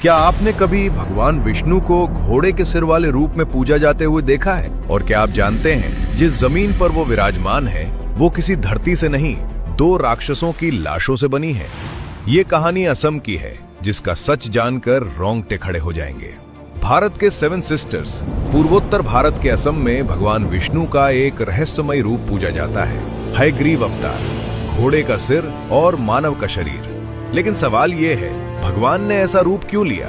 क्या आपने कभी भगवान विष्णु को घोड़े के सिर वाले रूप में पूजा जाते हुए देखा है? और क्या आप जानते हैं जिस जमीन पर वो विराजमान है वो किसी धरती से नहीं, 2 राक्षसों की लाशों से बनी है। ये कहानी असम की है जिसका सच जानकर रोंगटे खड़े हो जाएंगे। भारत के 7 सिस्टर्स पूर्वोत्तर भारत के असम में भगवान विष्णु का एक रहस्यमय रूप पूजा जाता है, हयग्रीव अवतार, घोड़े का सिर और मानव का शरीर। लेकिन सवाल ये है, भगवान ने ऐसा रूप क्यों लिया?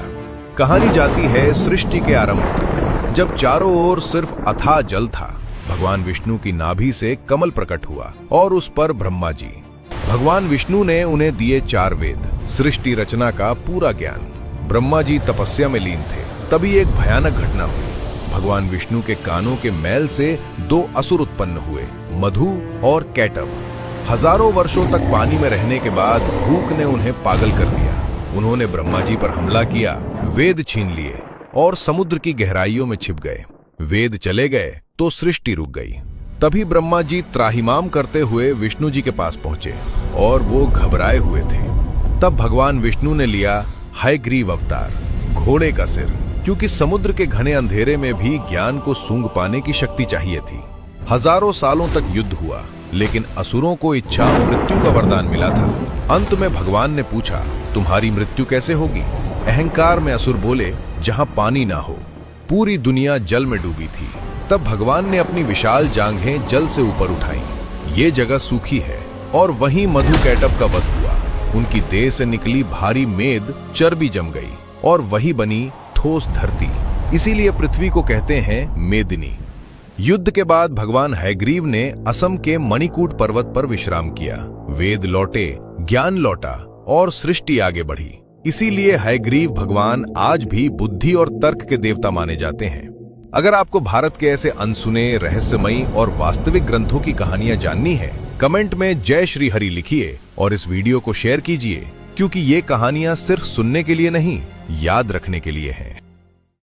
कहानी जाती है सृष्टि के आरंभ तक, जब चारों ओर सिर्फ अथाह जल था। भगवान विष्णु की नाभि से कमल प्रकट हुआ और उस पर ब्रह्मा जी। भगवान विष्णु ने उन्हें दिए 4 वेद, सृष्टि रचना का पूरा ज्ञान। ब्रह्मा जी तपस्या में लीन थे, तभी एक भयानक घटना हुई। भगवान विष्णु के कानों के मैल से 2 असुर उत्पन्न हुए, मधु और कैटभ। हजारों वर्षों तक पानी में रहने के बाद भूख ने उन्हें पागल कर दिया। उन्होंने ब्रह्मा जी पर हमला किया, वेद छीन लिए और समुद्र की गहराइयों में छिप गए। वेद चले गए तो सृष्टि रुक गई। तभी ब्रह्मा जी त्राहिमाम करते हुए विष्णु जी के पास पहुंचे और वो घबराए हुए थे। तब भगवान विष्णु ने लिया हयग्रीव अवतार, घोड़े का सिर, क्योंकि समुद्र के घने अंधेरे में भी ज्ञान को सूंघ पाने की शक्ति चाहिए थी। हजारों सालों तक युद्ध हुआ, लेकिन असुरों को इच्छा मृत्यु का वरदान मिला था। अंत में भगवान ने पूछा, तुम्हारी मृत्यु कैसे होगी? अहंकार में असुर बोले, जहां पानी ना हो। पूरी दुनिया जल में डूबी थी। तब भगवान ने अपनी विशाल जांघें जल से ऊपर उठाई। ये जगह सूखी है और वहीं मधु कैटभ का वध हुआ। उनकी देह से निकली भारी मेद चर्बी जम गई और वही बनी ठोस धरती। इसीलिए पृथ्वी को कहते हैं मेदिनी। युद्ध के बाद भगवान हयग्रीव ने असम के मणिकूट पर्वत पर विश्राम किया। वेद लौटे, ज्ञान लौटा और सृष्टि आगे बढ़ी। इसीलिए हयग्रीव भगवान आज भी बुद्धि और तर्क के देवता माने जाते हैं। अगर आपको भारत के ऐसे अनसुने, रहस्यमयी और वास्तविक ग्रंथों की कहानियां जाननी है, कमेंट में जय श्री हरि लिखिए और इस वीडियो को शेयर कीजिए, क्योंकि ये कहानियां सिर्फ सुनने के लिए नहीं, याद रखने के लिए हैं।